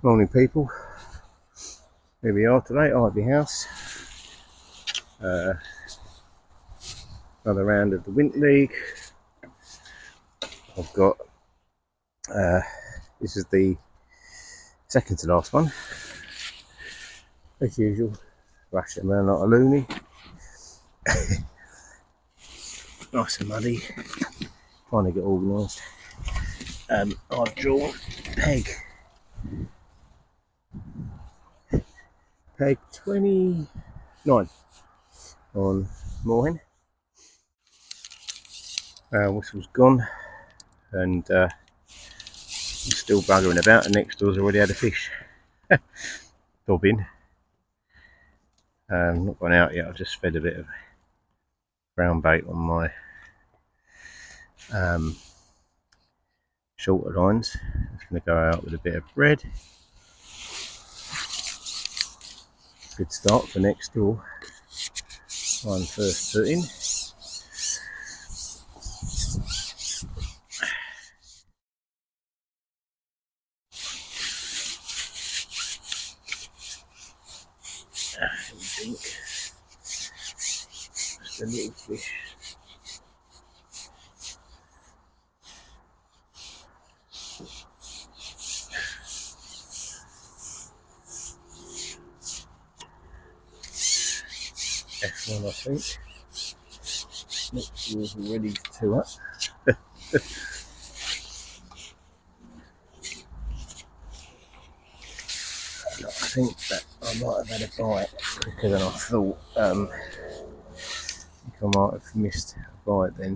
Morning people, here we are today, Ivy House. Another round of the Winter League. I've got, this is the second to last one. As usual, rushing around like a loony. Nice and muddy, trying to get organised. I've drawn peg 29 on moorhen. Whistle's gone and I'm still buggering about, and next door's already had a fish. Bobbing. Not gone out yet, I've just fed a bit of brown bait on my shorter lines. It's going to go out with a bit of bread. Good start for next door. One first put in. I think just a little fish. F1, I think. Next door's already 2 up. I think that I might have had a bite quicker than I thought. I think I might have missed a bite then.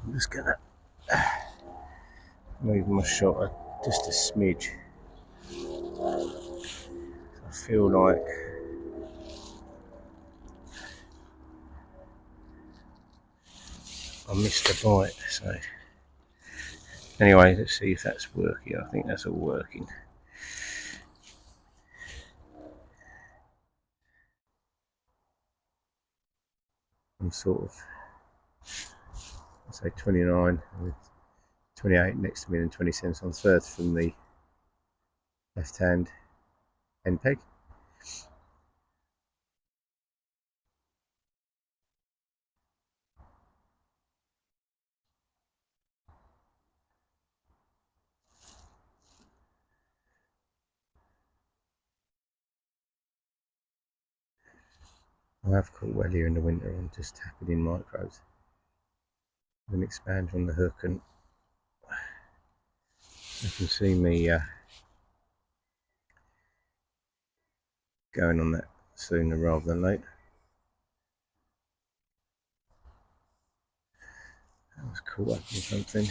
I'm just gonna move my shot just a smidge. I feel like I missed a bite, so anyway, let's see if that's working. I think that's all working. I'm sort of, I'd say 29 with 28 next to me and 20 cents on third from the left hand end peg. I have caught well here in the winter on just tapping in micros. Then expand on the hook, and you can see me going on that sooner rather than later. I was caught up in something.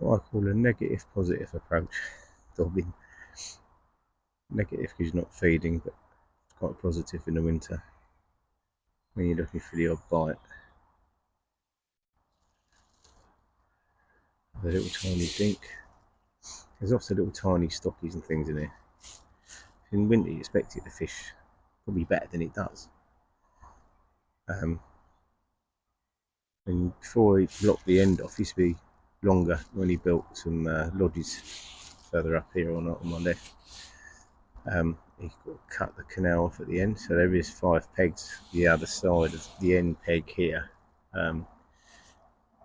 What I call a negative positive approach. Dobbing. Negative because you're not feeding, but it's quite positive in the winter when you're looking for the odd bite. The little tiny dink. There's also little tiny stockies and things in here. In winter you expect it to fish probably better than it does. And before he blocked the end off, it used to be longer when he built some lodges further up here on my left. He cut the canal off at the end, so there is 5 pegs the other side of the end peg here,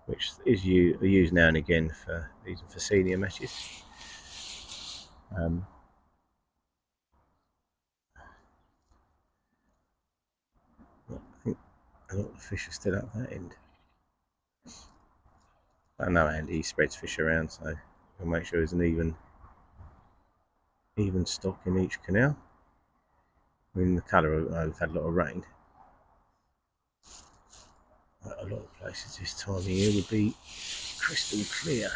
which is used now and again for senior meshes. I think a lot of the fish are still up that end. I know Andy spreads fish around, so we'll make sure there's an even stock in each canal. I mean, the colour, we've had a lot of rain. A lot of places this time of year would be crystal clear.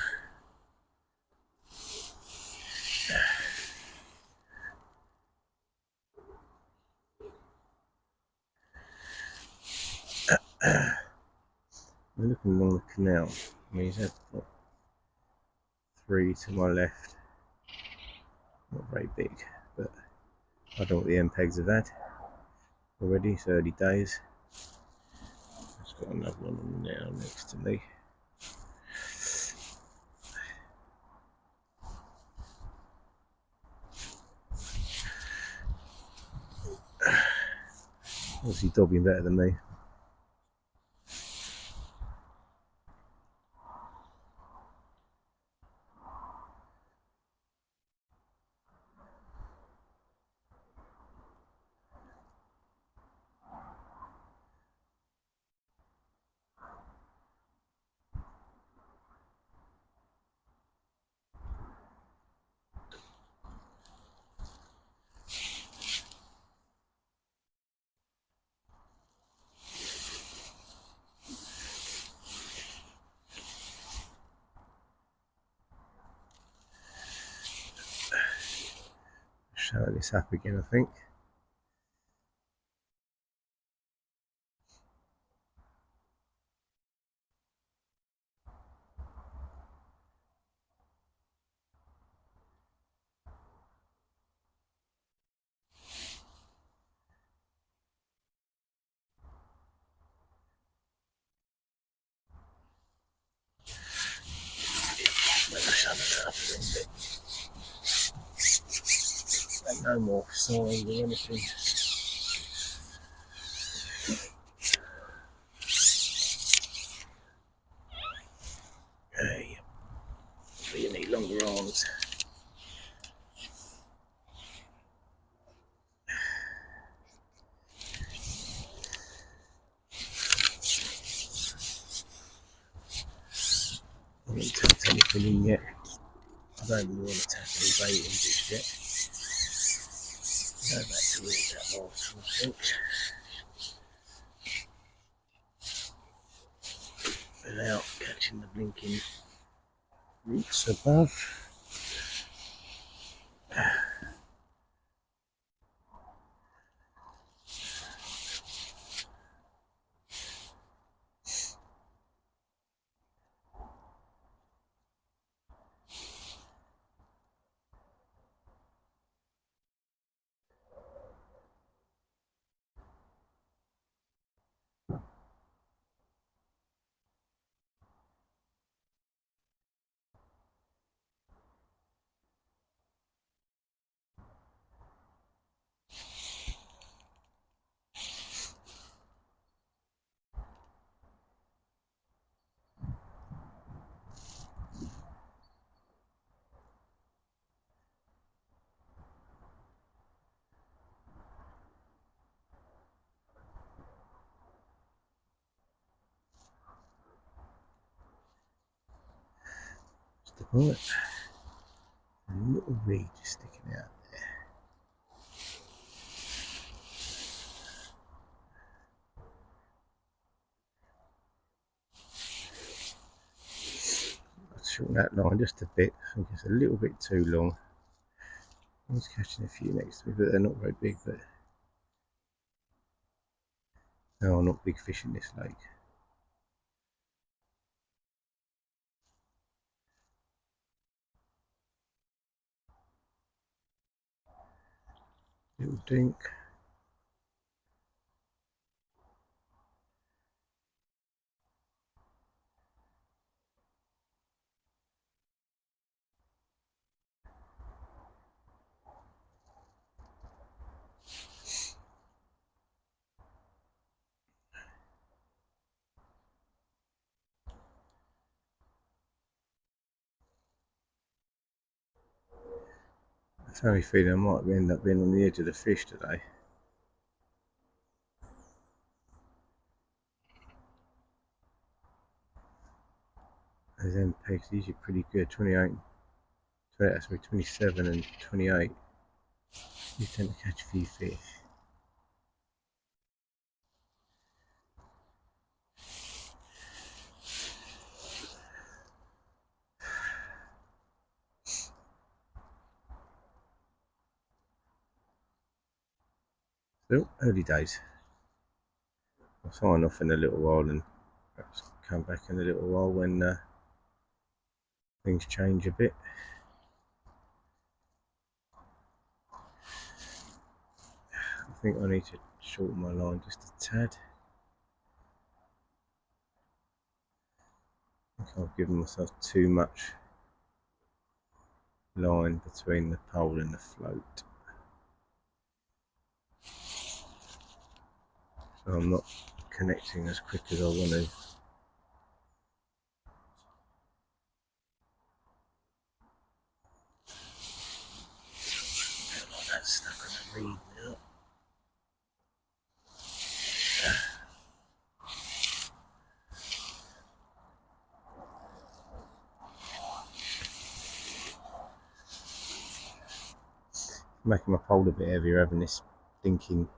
We're looking along the canal. I mean, he's had what, 3 to my left. Not very big, but I don't know what the MPEGs have had already. It's early days. I've got another one now next to me. Obviously dobbing better than me. Show this up again, I think. No more signs or anything. Hey, but you need longer arms. I haven't tapped anything in yet. I don't really want to tap any bait in just yet. Go back to read that last one, I think. Without catching the blinking roots above. Just a bullet. A little reed just sticking out there. I'll shorten that line just a bit. I think it's a little bit too long. I was catching a few next to me, but they're not very big. But no, not big fish in this lake. Little dink. I have a feeling I might end up being on the edge of the fish today. Those MPEGs, these are pretty good. 28, that's 27 and 28. You tend to catch a few fish. Still early days. I'll sign off in a little while and perhaps come back in a little while when things change a bit. I think I need to shorten my line just a tad. I think I've given myself too much line between the pole and the float, so I'm not connecting as quick as I want to. That's stuck on the reed now. Making my pole a bit heavier, having this thinking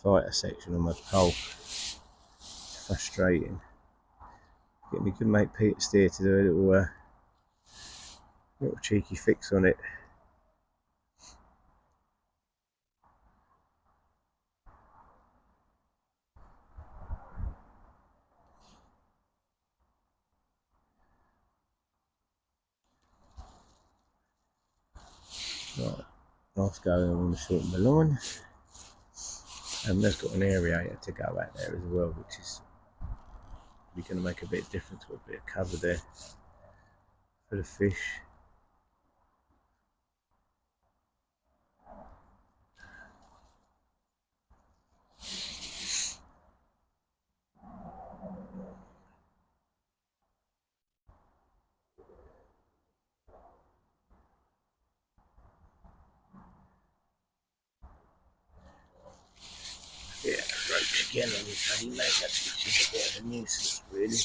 fighter section on my pole. It's frustrating. Getting my good mate Peter Steer to do a little cheeky fix on it. Right, last go, I want to shorten the line. And there's got an aerator to go out there as well, which is going to make a bit of difference. Got a bit of cover there for the fish. Yeah, roach again on his honey mate, which is a bit of a nuisance, really.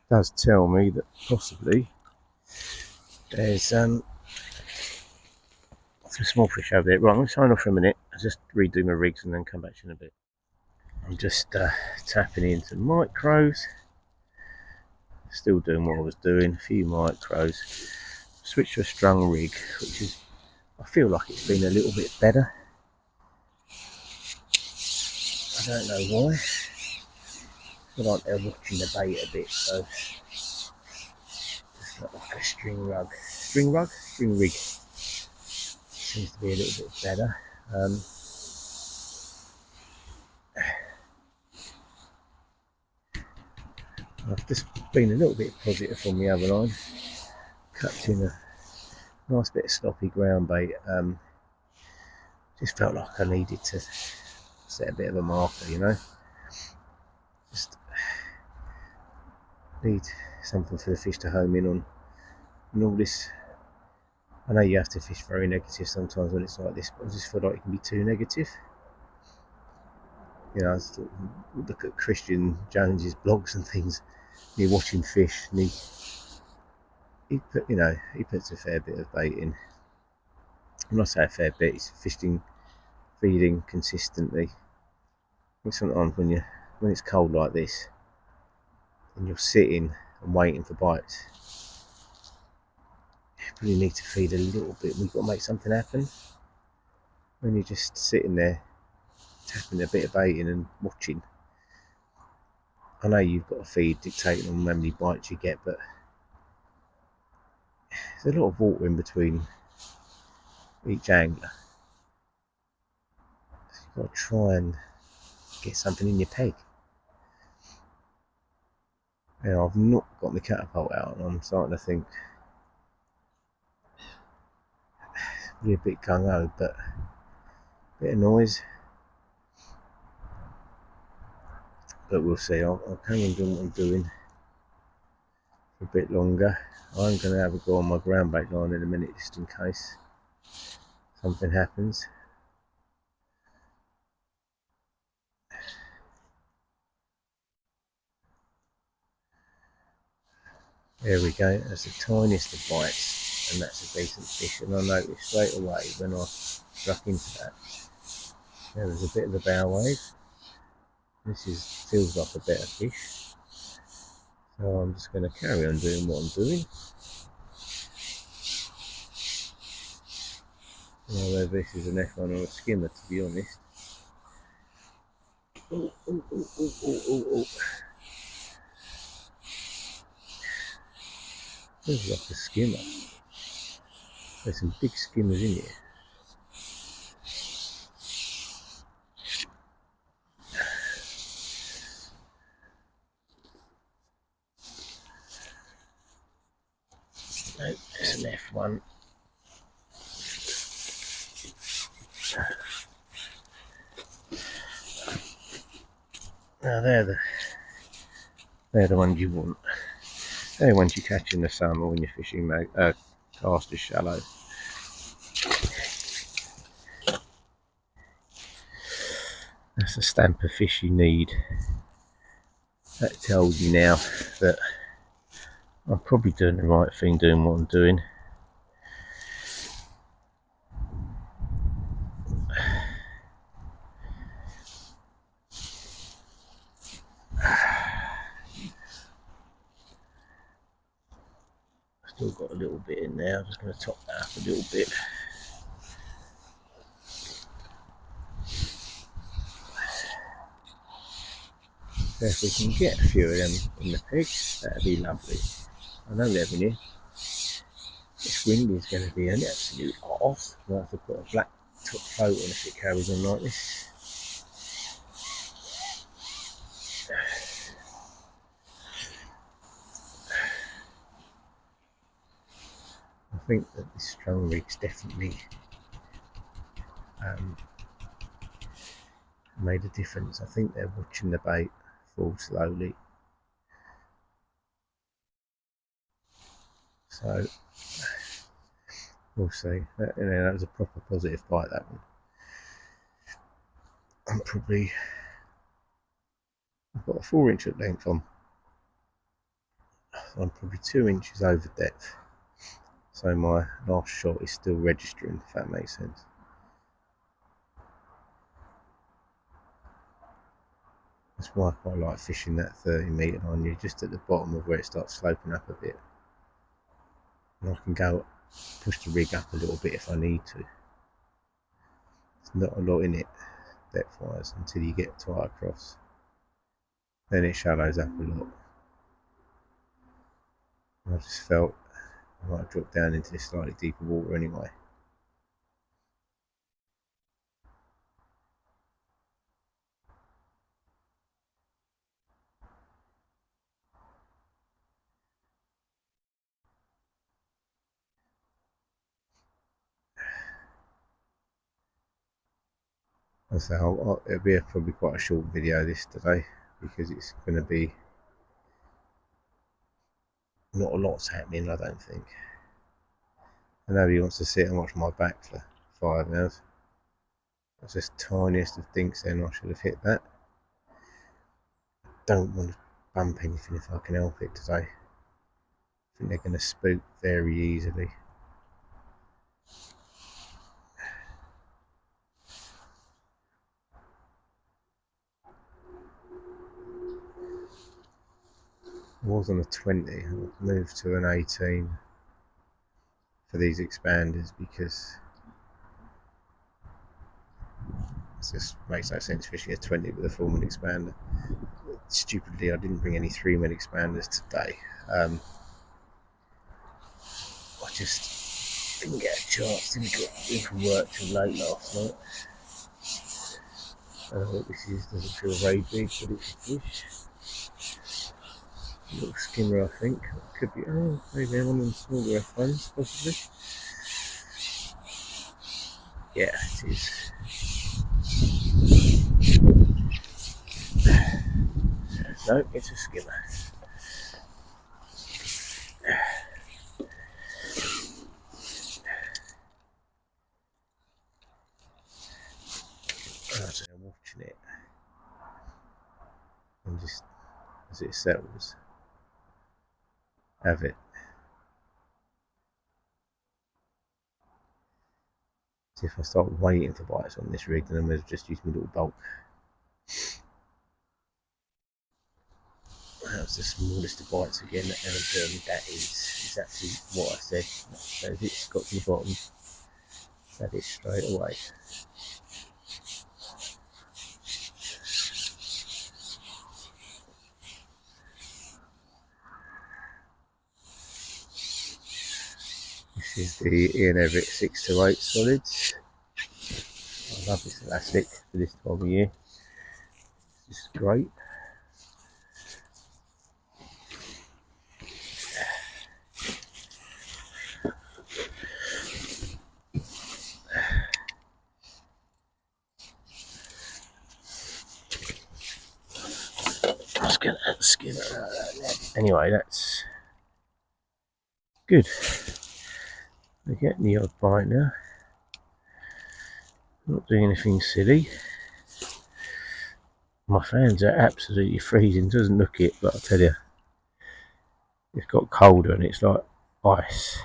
Does tell me that possibly there's some small fish over there. Right, I'm going to sign off for a minute. I'll just redo my rigs and then come back to you in a bit. I'm just tapping into micros. Still doing what I was doing, a few micros. Switched to a strung rig, which is, I feel like it's been a little bit better. I don't know why. I feel like they're watching the bait a bit, so it's not like a string rig. Seems to be a little bit better. I've just been a little bit positive on the other line. Cut in a nice bit of sloppy ground bait. Just felt like I needed to set a bit of a marker, you know. Just need something for the fish to home in on. And all this, I know you have to fish very negative sometimes when it's like this, but I just feel like it can be too negative. You know, I sort of look at Christian Jones's blogs and things. You're watching fish, and he puts a fair bit of bait in. When I say a fair bit, he's feeding consistently. I think sometimes when it's cold like this, and you're sitting and waiting for bites, you really need to feed a little bit. We've got to make something happen. When you're just sitting there, tapping a bit of bait in and watching. I know you've got to feed dictating on how many bites you get, but there's a lot of water in between each angler. So you've got to try and get something in your peg. You know, I've not got my catapult out, and I'm starting to think really a bit gung-ho, but a bit of noise. But we'll see. I'll carry on doing what I'm doing for a bit longer. I'm going to have a go on my ground bait line in a minute, just in case something happens. There we go. That's the tiniest of bites, and that's a decent fish. And I noticed straight away when I struck into that, there was a bit of a bow wave. This feels like a better fish. So I'm just going to carry on doing what I'm doing. Although this is an F1 or a skimmer, to be honest. Oh, oh, oh, oh, oh, oh, oh. Feels like a skimmer. There's some big skimmers in here. No, it's an F1. Now they're the ones you want. They're the ones you catch in the summer when you're fishing cast is shallow. That's the stamp of fish you need. That tells you now that I'm probably doing the right thing, doing what I'm doing. Still got a little bit in there. I'm just going to top that up a little bit. So if we can get a few of them in the pig, that'd be lovely. I know Lebanon, this wind is going to be an absolute arse. I'll have to put a black top float on if it carries on like this. I think that this strong rig's definitely made a difference. I think they're watching the bait fall slowly. So we'll see. That was a proper positive bite, that one. I've got a 4-inch at length on. I'm probably 2 inches over depth. So my last shot is still registering, if that makes sense. That's why I quite like fishing that 30-metre line. You're just at the bottom of where it starts sloping up a bit. And I can go push the rig up a little bit if I need to. There's not a lot in it depth-wise until you get tight across. Then it shallows up a lot. And I just felt I might drop down into this slightly deeper water anyway. So it'll be probably quite a short video this today because it's going to be not a lot's happening, I don't think. And nobody wants to sit and watch my back for 5 hours. That's just tiniest of dinks then, I should have hit that. Don't want to bump anything if I can help it today. I think they're going to spook very easily. I was on a 20, I've moved to an 18 for these expanders because it just makes no sense fishing a 20 with a 4-minute expander. Stupidly, I didn't bring any 3-minute expanders today. I just didn't get a chance, didn't get in from work till late last night. What this is doesn't feel very big, but it's a fish. A little skimmer, I think. It could be, maybe one of the smaller F1s, possibly. Yeah, it is. No, it's a skimmer. I'm watching it and just as it settles, have it. See, if I start waiting for bites on this rig, then I'm going to just use my little bulk. That was the smallest of bites again, and that is exactly what I said. So if it's got to the bottom, that is straight away. This is the Ian Everett 6 to 8 solids. I love this elastic for this time of year. This is great. Let's get that skin out of that neck. Anyway, that's good. We're getting the odd bite now. Not doing anything silly. My fans are absolutely freezing. Doesn't look it, but I tell you, it's got colder and it's like ice.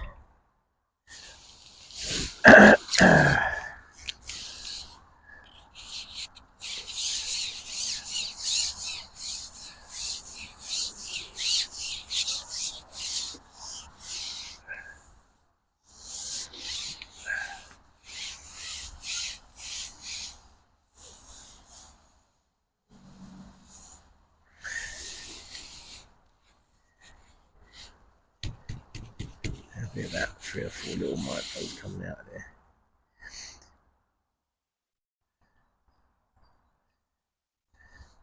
There'll be about 3 or 4 little micros coming out of there.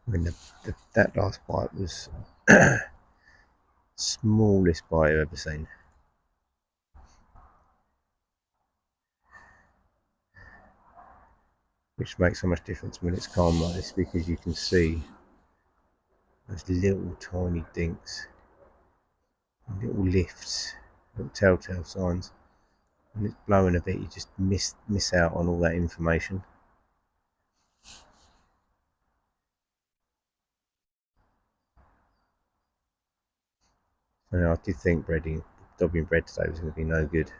I mean, that last bite was smallest bite I've ever seen. Which makes so much difference when it's calm like this, because you can see those little tiny dinks, little lifts, little telltale signs. When it's blowing a bit, you just miss out on all that information. I did think dobbing bread today was going to be no good.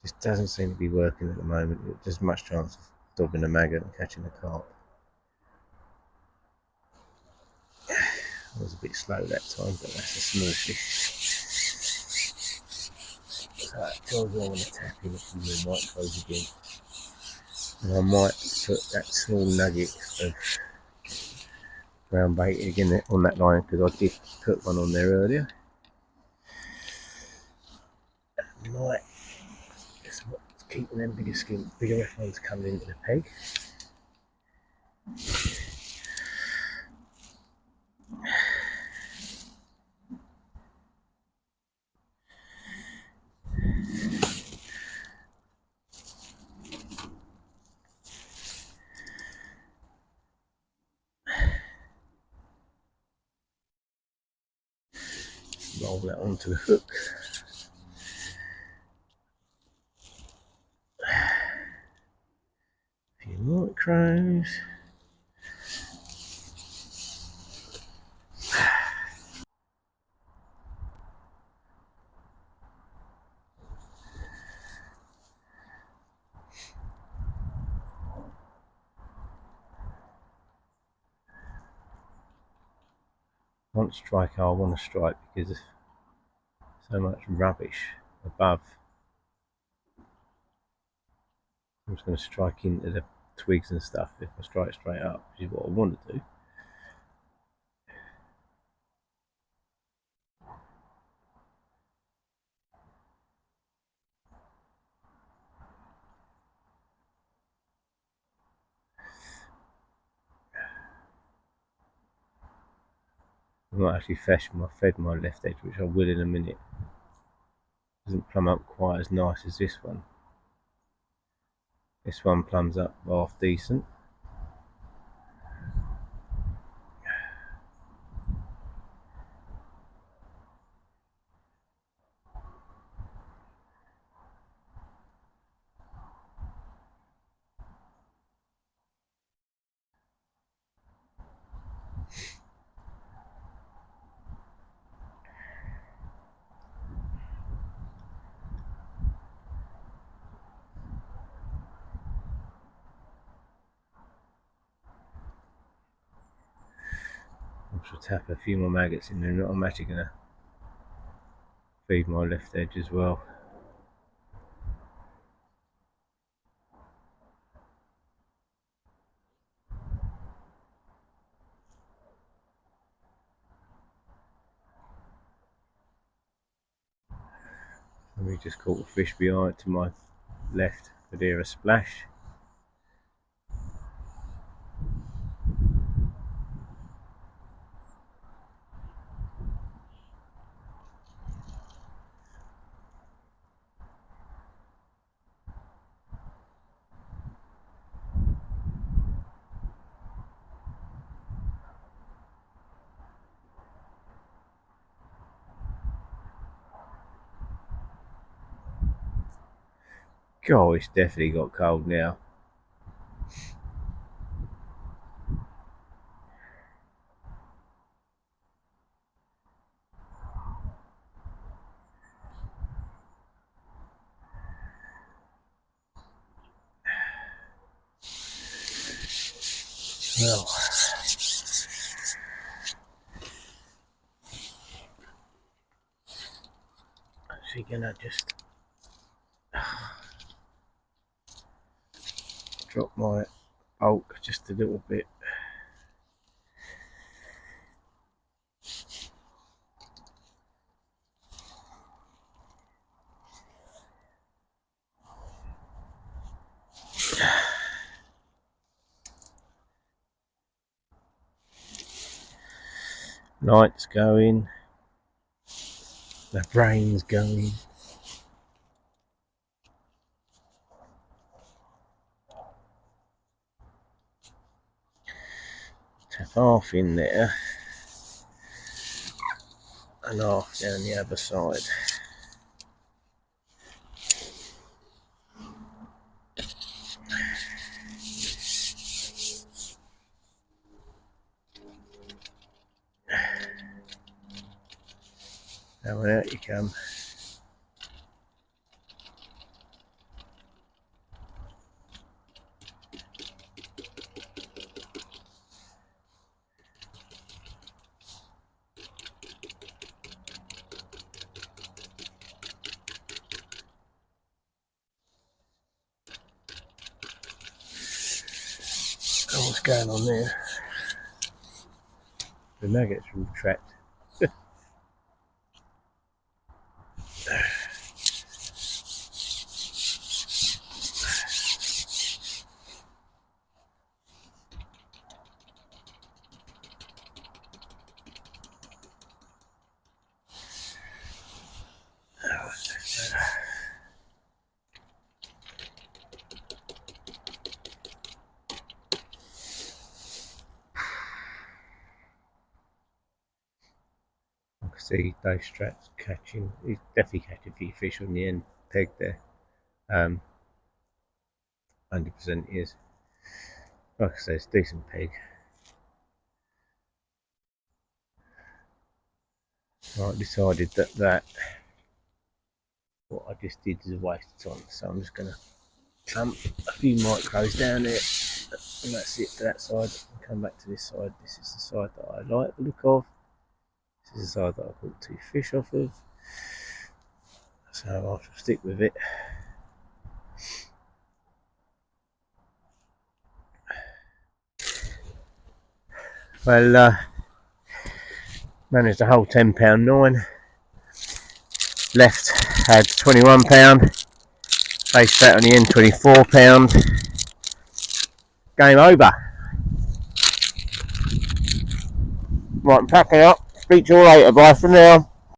Just doesn't seem to be working at the moment. There's much chance of dobbing a maggot and catching a carp. I was a bit slow that time, but that's a small fish. So that tells you I want to tap in a few more micros again. And I might put that small nugget of brown bait again on that line, because I did put one on there earlier. Might just keeping them bigger ones coming into the peg. Roll that onto the hook. A few micros. One strike I want to strike because there's so much rubbish above. I'm just going to strike into the twigs and stuff if I strike straight up, which is what I want to do. I'm not actually fed my left edge, which I will in a minute. Doesn't plumb up quite as nice as this one. This one plums up half decent. Shall tap a few more maggots in there, and I'm actually going to feed my left edge as well. And we just caught a fish behind to my left, could hear a splash. God, it's definitely got cold now. Well, actually gonna just drop my bulk just a little bit. Light's going, the brain's going. Tap half in there and half down the other side. Now out you come. Oh, what's going on there? The maggots are all trapped. See those straps catching, he's definitely catching a few fish on the end peg there. 100% is. Like I say, it's a decent peg. Right, decided that what I just did is a waste of time, so I'm just going to clump a few micros down there, and that's it for that side. And come back to this side. This is the side that I like the look of. This is the side that I caught 2 fish off of, so I'll stick with it. Well, managed to hold £10.9. Left had £21. Base fat on the end £24. Game over. Right, I'm packing up. Speak to you all later. Bye for now.